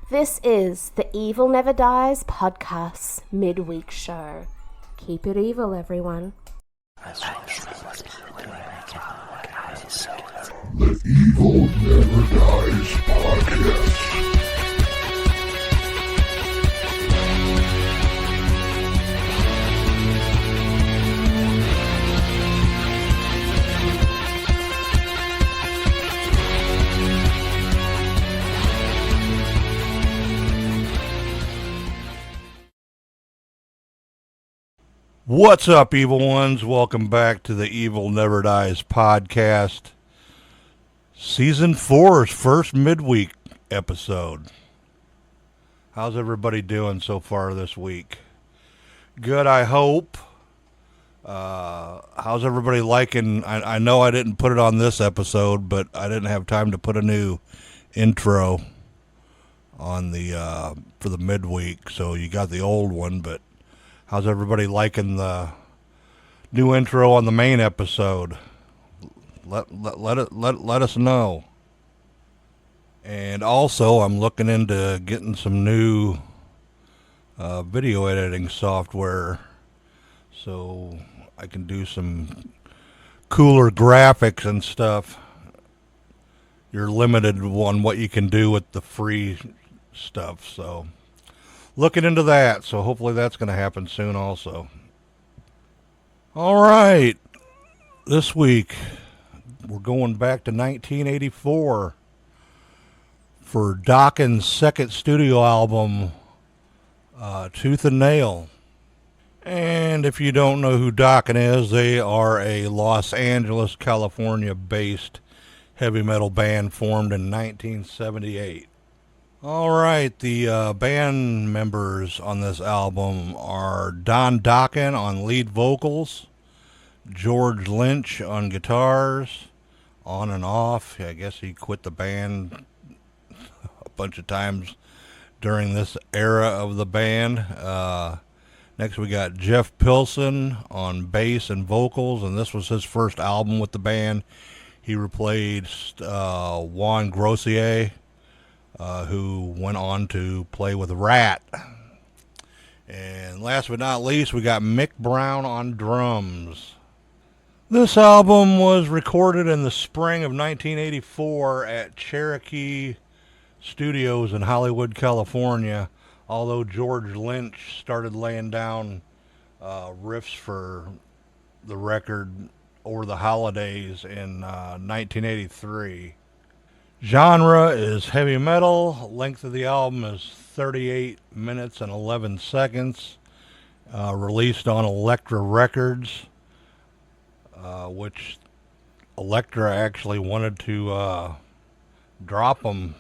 This is the Evil Never Dies podcast midweek show. Keep it evil, everyone. The Evil Never Dies podcast. What's up, evil ones? Welcome back to the Evil Never Dies podcast. Season 4's first midweek episode. How's everybody doing so far this week? Good, I hope. How's everybody liking? I know I didn't put it on this episode, but I didn't have time to put a new intro on the for the midweek, so you got the old one, but how's everybody liking the new intro on the main episode? Let us know. And also, I'm looking into getting some new video editing software so I can do some cooler graphics and stuff. You're limited on what you can do with the free stuff, so looking into that, so hopefully that's going to happen soon also. All right, this week we're going back to 1984 for Dokken's second studio album, Tooth and Nail. And if you don't know who Dokken is, they are a Los Angeles, California-based heavy metal band formed in 1978. All right, the band members on this album are Don Dokken on lead vocals, George Lynch on guitars, on and off. I guess he quit the band a bunch of times during this era of the band. Next we got Jeff Pilson on bass and vocals, and this was his first album with the band. He replaced Juan Grossier, who went on to play with Rat. And last but not least, we got Mick Brown on drums. This album was recorded in the spring of 1984 at Cherokee Studios in Hollywood, California, although George Lynch started laying down riffs for the record over the holidays in 1983. Genre is heavy metal. Length of the album is 38 minutes and 11 seconds. Released on Elektra Records, which Elektra actually wanted to drop them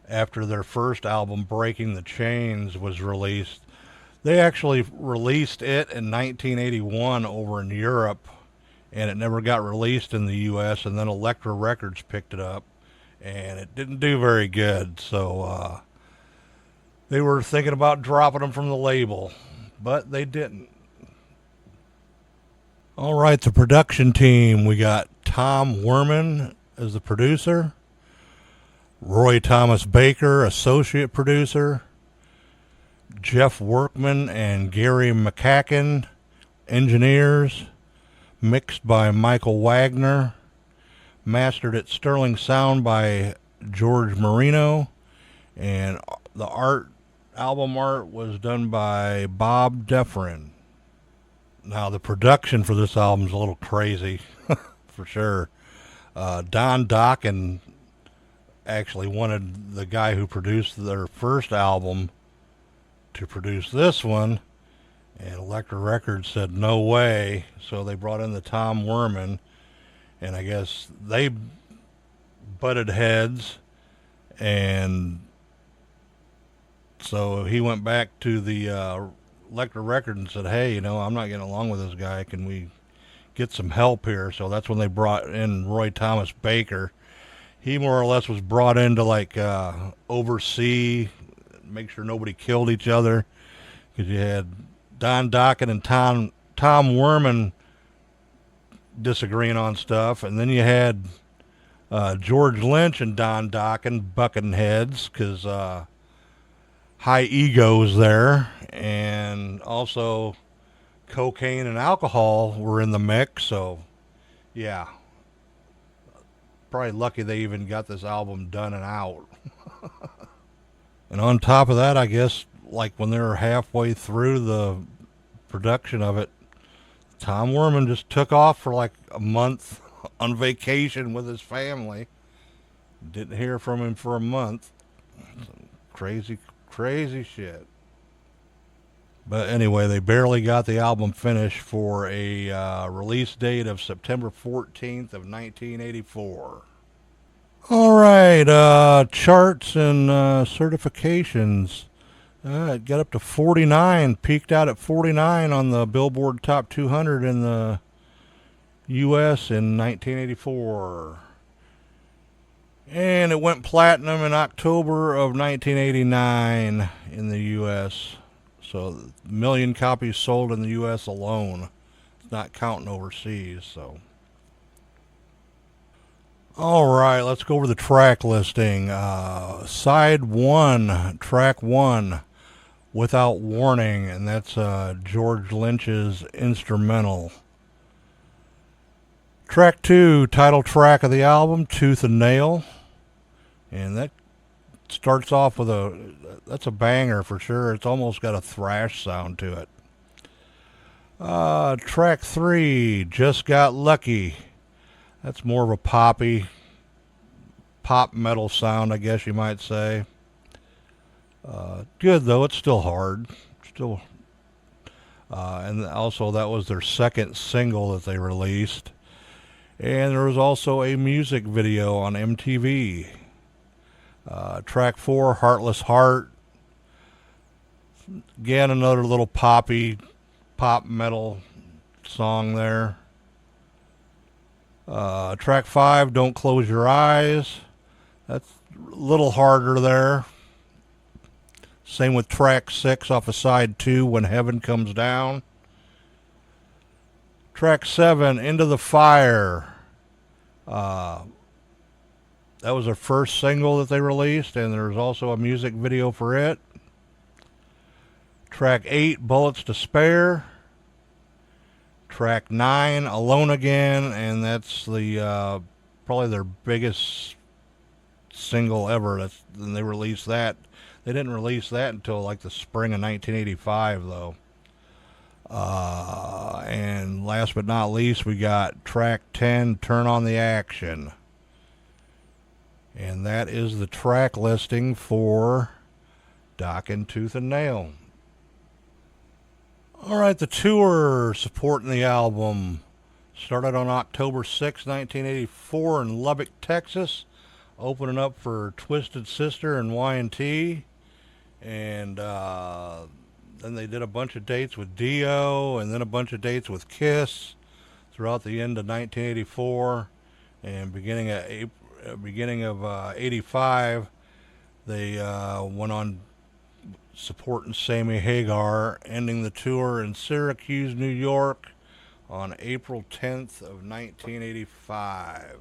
after their first album, Breaking the Chains, was released. They actually released it in 1981 over in Europe, and it never got released in the U.S., and then Elektra Records picked it up, and it didn't do very good, so they were thinking about dropping them from the label, but they didn't. All right, the production team, we got Tom Werman as the producer, Roy Thomas Baker, associate producer, Jeff Workman and Gary McCacken, engineers, mixed by Michael Wagner, mastered at Sterling Sound by George Marino, and the album art was done by Bob Defrin. Now, the production for this album is a little crazy, for sure. Don Dokken actually wanted the guy who produced their first album to produce this one, and Elektra Records said no way, so they brought in the Tom Werman, and I guess they butted heads, and so he went back to the Elektra Records and said, hey, I'm not getting along with this guy, can we get some help here? So that's when they brought in Roy Thomas Baker. He more or less was brought in to oversee, make sure nobody killed each other, because you had Don Dokken and Tom Werman disagreeing on stuff, and then you had George Lynch and Don Dokken bucking heads because high egos there, and also cocaine and alcohol were in the mix. So yeah, probably lucky they even got this album done and out. And on top of that, I guess like when they were halfway through the production of it, Tom Werman just took off for like a month on vacation with his family. Didn't hear from him for a month. Crazy, crazy shit. But anyway, they barely got the album finished for a release date of September 14th of 1984. All right, charts and certifications. It got up to 49, peaked out at 49 on the Billboard Top 200 in the U.S. in 1984. And it went platinum in October of 1989 in the U.S. So, a million copies sold in the U.S. alone. It's not counting overseas, so. All right, let's go over the track listing. Side 1, track 1, Without Warning, and that's George Lynch's instrumental. Track 2, title track of the album, Tooth and Nail. And that starts off with that's a banger for sure. It's almost got a thrash sound to it. Track 3, Just Got Lucky. That's more of a pop metal sound, I guess you might say. Good though, it's still hard. And also that was their second single that they released. And there was also a music video on MTV. Track 4, Heartless Heart. Again, another little pop metal song there. Track 5, Don't Close Your Eyes. That's a little harder there. Same with track 6 off of side 2, When Heaven Comes Down. Track 7, Into the Fire. That was their first single that they released, and there's also a music video for it. Track 8, Bullets to Spare. Track 9, Alone Again, and that's the probably their biggest single ever. And they released that. They didn't release that until like the spring of 1985, though. And last but not least, we got track 10, Turn on the Action. And that is the track listing for Dokken, Tooth and Nail. All right, the tour supporting the album started on October 6, 1984 in Lubbock, Texas, opening up for Twisted Sister and Y&T. And then they did a bunch of dates with Dio, and then a bunch of dates with Kiss throughout the end of 1984. And beginning of 85, they went on supporting Sammy Hagar, ending the tour in Syracuse, New York on April 10th of 1985.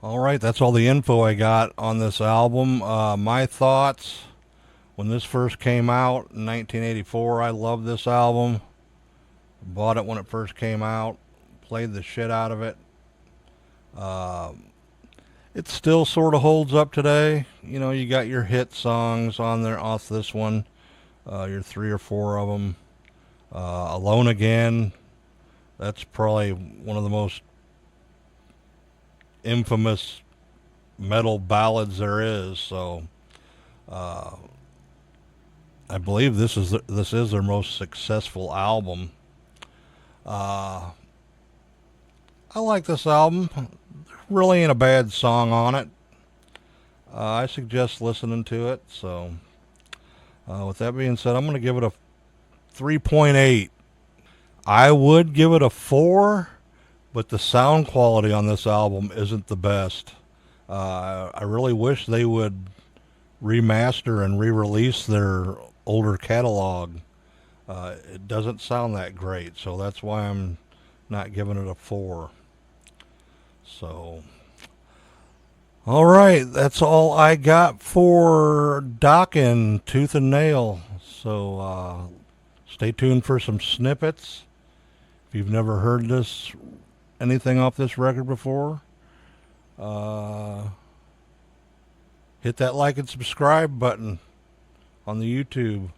All right, that's all the info I got on this album. My thoughts when this first came out in 1984, I loved this album. Bought it when it first came out, played the shit out of it. It still sort of holds up today. You know, you got your hit songs on there off this one. Your 3 or 4 of them. Alone Again. That's probably one of the most infamous metal ballads there is. So, I believe this is their most successful album. I like this album. Really ain't a bad song on it. I suggest listening to it. So, with that being said, I'm going to give it a 3.8. I would give it a 4, but the sound quality on this album isn't the best. I really wish they would remaster and re-release their older catalog. It doesn't sound that great, so that's why I'm not giving it a 4. So, All right, that's all I got for Dokken, Tooth and Nail. So stay tuned for some snippets. If you've never heard anything off this record before, hit that like and subscribe button on the YouTube.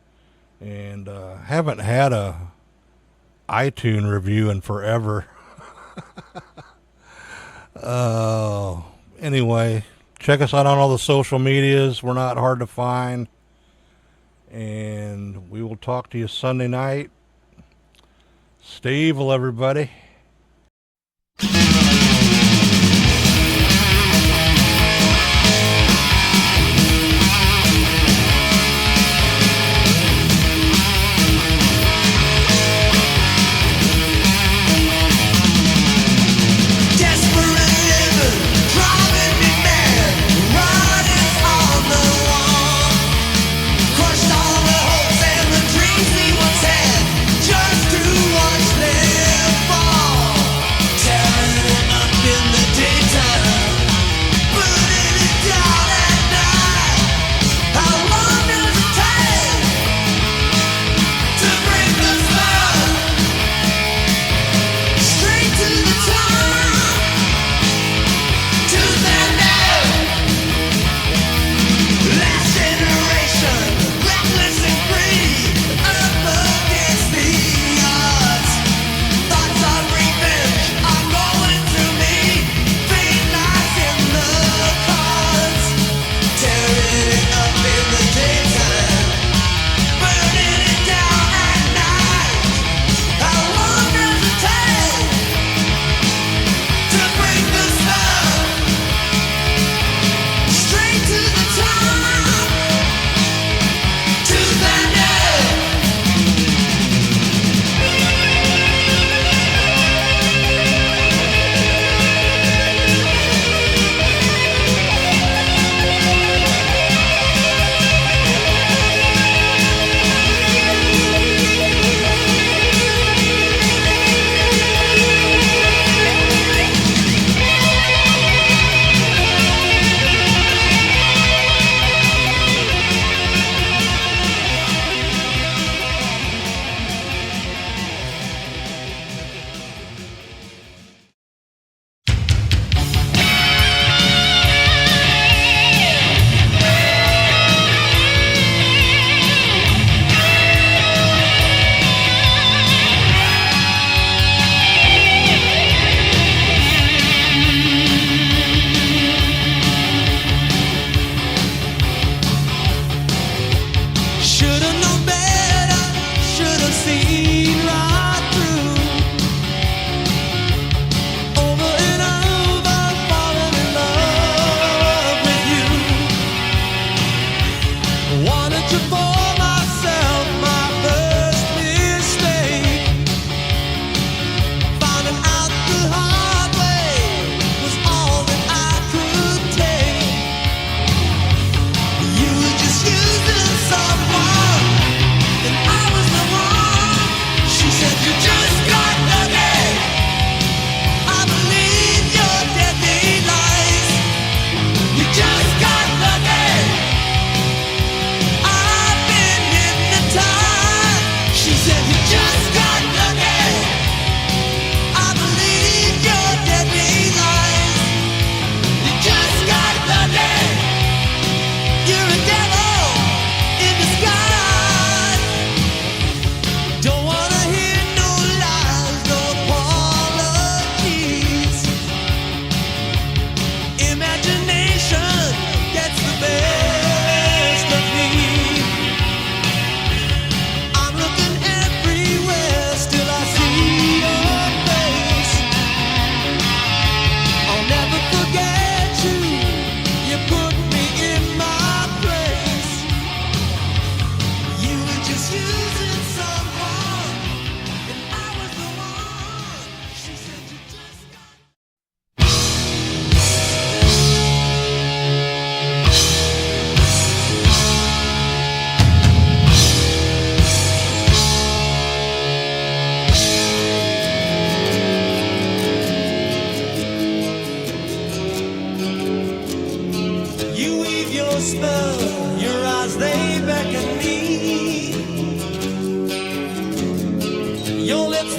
And haven't had a iTunes review in forever. Anyway, check us out on all the social medias. We're not hard to find. And we will talk to you Sunday night. Stay evil, everybody. Just to watch them fall.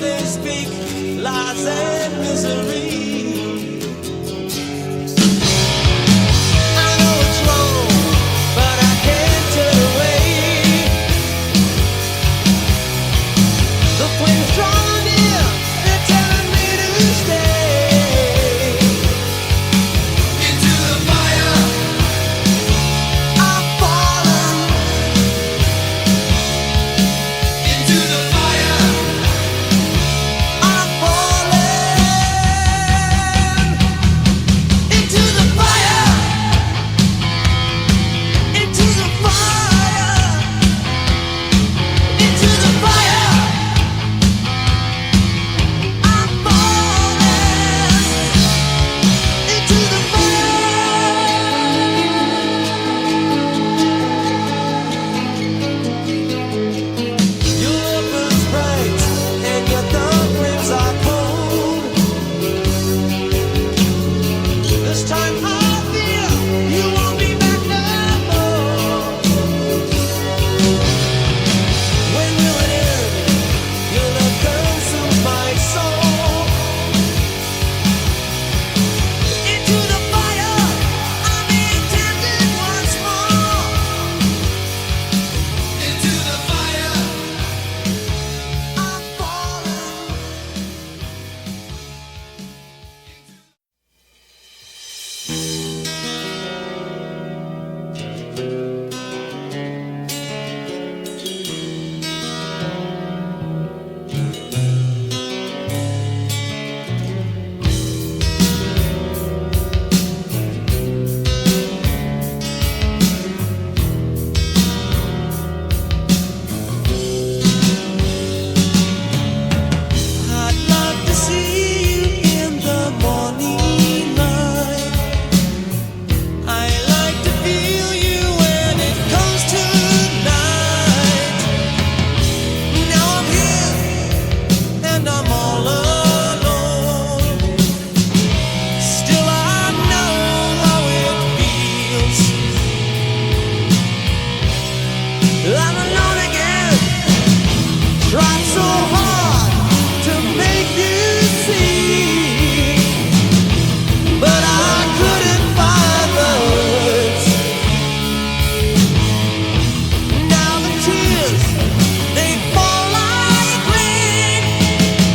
they speak lies and misery. I know it's wrong, but I can't turn away. The flames draw near, they're telling me to stay. Into the fire, I've fallen. Into the fire, I've fallen. Into the fire, into the fire, into the fire, I'm falling. Into the Your love burns bright, and yet the flames are cold. This time I fear you won't be back no more. When will it end? Your love consumes my soul. Into the fire, I'm being tempted once more. Into the fire, I'm falling. I'd love to see you in the morning light. I like to feel you when it comes to night. Now I'm here and I'm all alone. Still I know how it feels. I'm alone again. Tried so hard to make you see, but I couldn't find the words. Now the tears, they fall like rain.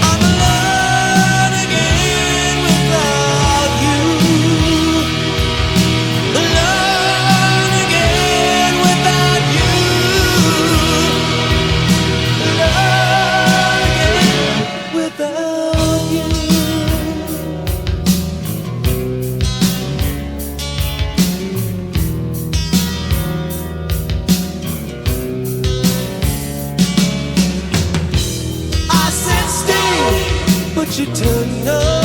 I'm alone again without you. Alone again without you. Alone again without you. I said stay, but you turned away.